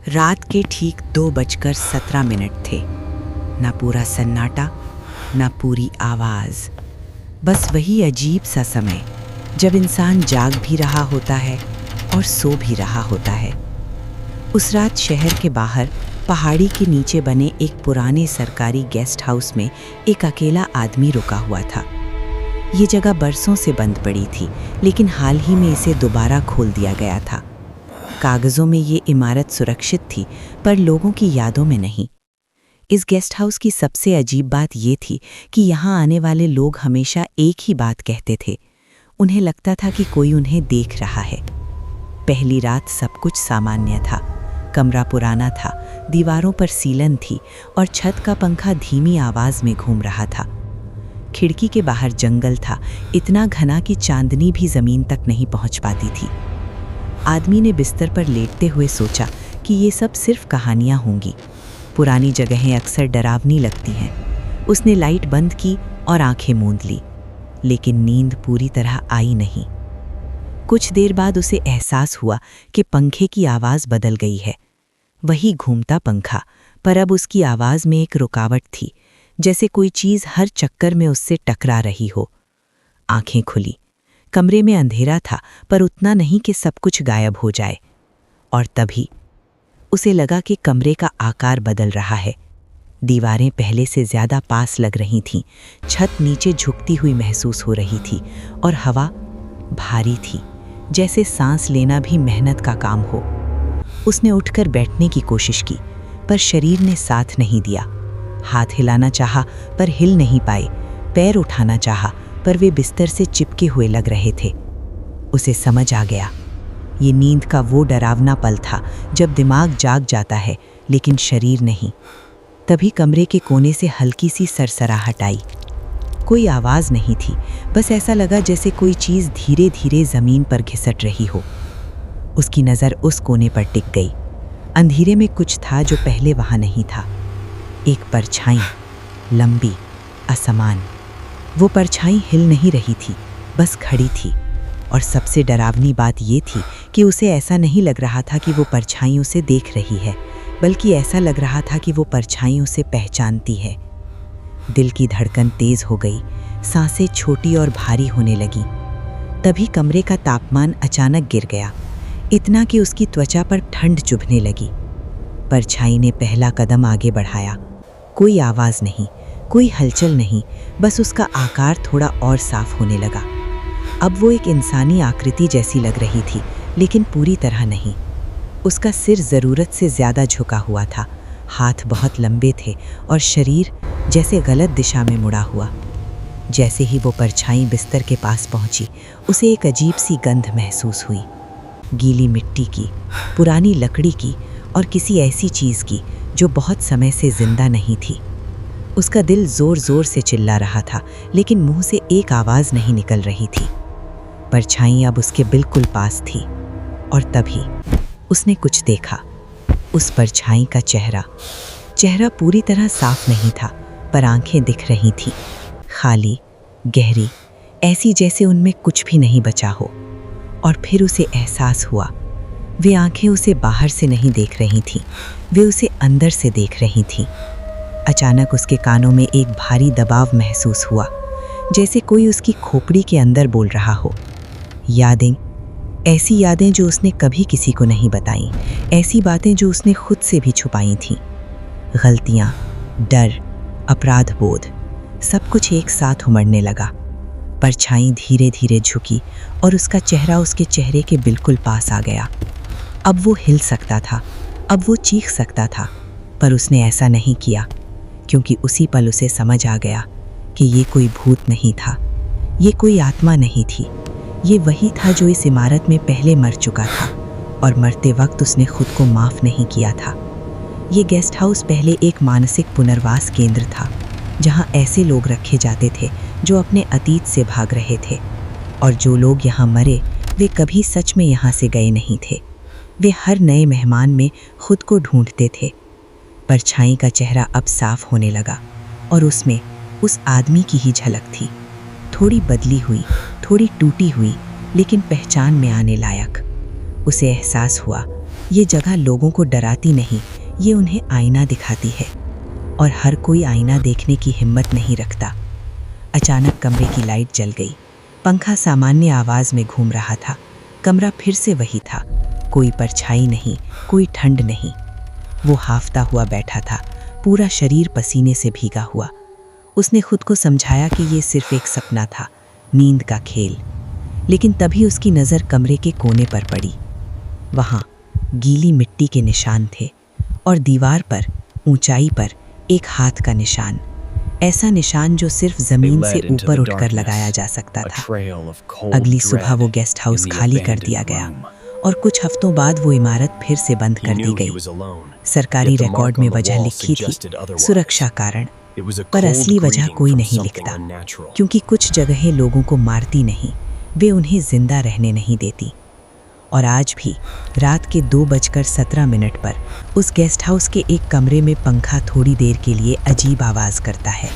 रात के ठीक 2:17 थे। ना पूरा सन्नाटा, ना पूरी आवाज, बस वही अजीब सा समय जब इंसान जाग भी रहा होता है और सो भी रहा होता है। उस रात शहर के बाहर पहाड़ी के नीचे बने एक पुराने सरकारी गेस्ट हाउस में एक अकेला आदमी रुका हुआ था। ये जगह बरसों से बंद पड़ी थी, लेकिन हाल ही में इसे दोबारा खोल दिया गया था। कागजों में ये इमारत सुरक्षित थी, पर लोगों की यादों में नहीं। इस गेस्ट हाउस की सबसे अजीब बात ये थी कि यहाँ आने वाले लोग हमेशा एक ही बात कहते थे। उन्हें लगता था कि कोई उन्हें देख रहा है। पहली रात सब कुछ सामान्य था। कमरा पुराना था, दीवारों पर सीलन थी और छत का पंखा धीमी आवाज में घूम रहा था। खिड़की के बाहर जंगल था, इतना घना कि चांदनी भी जमीन तक नहीं पहुंच पाती थी। आदमी ने बिस्तर पर लेटते हुए सोचा कि ये सब सिर्फ कहानियां होंगी। पुरानी जगहें अक्सर डरावनी लगती हैं। उसने लाइट बंद की और आंखें मूंद ली, लेकिन नींद पूरी तरह आई नहीं। कुछ देर बाद उसे एहसास हुआ कि पंखे की आवाज़ बदल गई है। वही घूमता पंखा, पर अब उसकी आवाज़ में एक रुकावट थी, जैसे कोई चीज़ हर चक्कर में उससे टकरा रही हो। आंखें खुली। कमरे में अंधेरा था, पर उतना नहीं कि सब कुछ गायब हो जाए। और तभी उसे लगा कि कमरे का आकार बदल रहा है। दीवारें पहले से ज़्यादा पास लग रही थीं, छत नीचे झुकती हुई महसूस हो रही थी और हवा भारी थी, जैसे सांस लेना भी मेहनत का काम हो। उसने उठकर बैठने की कोशिश की, पर शरीर ने साथ नहीं दिया। हाथ हिलाना चाहा, पर हिल नहीं पाए। पैर उठाना चाहा, पर वे बिस्तर से चिपके हुए लग रहे थे। उसे समझ आ गया, ये नींद का वो डरावना पल था जब दिमाग जाग जाता है, लेकिन शरीर नहीं। तभी कमरे के कोने से हल्की सी सरसराहट आई। कोई आवाज़ नहीं थी, बस ऐसा लगा जैसे कोई चीज़ धीरे धीरे ज़मीन पर घिसट रही हो। उसकी नज़र उस कोने पर टिक गई। अंधेरे में कुछ था जो पहले वहाँ नहीं था। एक परछाई, लंबी, असमान। वो परछाई हिल नहीं रही थी, बस खड़ी थी। और सबसे डरावनी बात ये थी कि उसे ऐसा नहीं लग रहा था कि वो परछाई उसे देख रही है, बल्कि ऐसा लग रहा था कि वो परछाई उसे पहचानती है। दिल की धड़कन तेज हो गई, सांसें छोटी और भारी होने लगीं। तभी कमरे का तापमान अचानक गिर गया, इतना कि उसकी त्वचा पर ठंड चुभने लगी। परछाई ने पहला कदम आगे बढ़ाया। कोई आवाज़ नहीं, कोई हलचल नहीं, बस उसका आकार थोड़ा और साफ होने लगा। अब वो एक इंसानी आकृति जैसी लग रही थी, लेकिन पूरी तरह नहीं। उसका सिर ज़रूरत से ज़्यादा झुका हुआ था, हाथ बहुत लंबे थे और शरीर जैसे गलत दिशा में मुड़ा हुआ। जैसे ही वो परछाई बिस्तर के पास पहुंची, उसे एक अजीब सी गंध महसूस हुई। गीली मिट्टी की, पुरानी लकड़ी की और किसी ऐसी चीज़ की जो बहुत समय से जिंदा नहीं थी। उसका दिल ज़ोर ज़ोर से चिल्ला रहा था, लेकिन मुंह से एक आवाज़ नहीं निकल रही थी। परछाई अब उसके बिल्कुल पास थी और तभी उसने कुछ देखा। उस परछाई का चेहरा पूरी तरह साफ नहीं था, पर आंखें दिख रही थीं, खाली, गहरी, ऐसी जैसे उनमें कुछ भी नहीं बचा हो। और फिर उसे एहसास हुआ, वे आंखें उसे बाहर से नहीं देख रही थीं, वे उसे अंदर से देख रही थीं। अचानक उसके कानों में एक भारी दबाव महसूस हुआ, जैसे कोई उसकी खोपड़ी के अंदर बोल रहा हो। यादें, ऐसी यादें जो उसने कभी किसी को नहीं बताईं, ऐसी बातें जो उसने खुद से भी छुपाई थीं। गलतियाँ, डर, अपराध बोध, सब कुछ एक साथ उमड़ने लगा। परछाई धीरे धीरे झुकी और उसका चेहरा उसके चेहरे के बिल्कुल पास आ गया। अब वो हिल सकता था, अब वो चीख सकता था, पर उसने ऐसा नहीं किया, क्योंकि उसी पल उसे समझ आ गया कि ये कोई भूत नहीं था, ये कोई आत्मा नहीं थी। ये वही था जो इस इमारत में पहले मर चुका था, और मरते वक्त उसने खुद को माफ़ नहीं किया था। ये गेस्ट हाउस पहले एक मानसिक पुनर्वास केंद्र था, जहाँ ऐसे लोग रखे जाते थे जो अपने अतीत से भाग रहे थे। और जो लोग यहाँ मरे, वे कभी सच में यहाँ से गए नहीं थे। वे हर नए मेहमान में खुद को ढूंढते थे। परछाई का चेहरा अब साफ होने लगा और उसमें उस आदमी की ही झलक थी, थोड़ी बदली हुई, थोड़ी टूटी हुई, लेकिन पहचान में आने लायक। उसे एहसास हुआ ये जगह लोगों को डराती नहीं, ये उन्हें आईना दिखाती है, और हर कोई आईना देखने की हिम्मत नहीं रखता। अचानक कमरे की लाइट जल गई। पंखा सामान्य आवाज़ में घूम रहा था। कमरा फिर से वही था, कोई परछाई नहीं, कोई ठंड नहीं। वो हाफता हुआ बैठा था, पूरा शरीर पसीने से भीगा हुआ। उसने खुद को समझाया कि ये सिर्फ एक सपना था, नींद का खेल। लेकिन तभी उसकी नज़र कमरे के कोने पर पड़ी। वहाँ गीली मिट्टी के निशान थे और दीवार पर ऊंचाई पर एक हाथ का निशान, ऐसा निशान जो सिर्फ ज़मीन से ऊपर उठकर लगाया जा सकता था। अगली सुबह वो गेस्ट हाउस खाली कर दिया गया और कुछ हफ्तों बाद वो इमारत फिर से बंद कर दी गई। सरकारी रिकॉर्ड में वजह लिखी थी, सुरक्षा कारण, पर असली वजह कोई नहीं लिखता, क्योंकि कुछ जगहें लोगों को मारती नहीं, वे उन्हें जिंदा रहने नहीं देती। और आज भी रात के 2:17 पर उस गेस्ट हाउस के एक कमरे में पंखा थोड़ी देर के लिए अजीब आवाज़ करता है।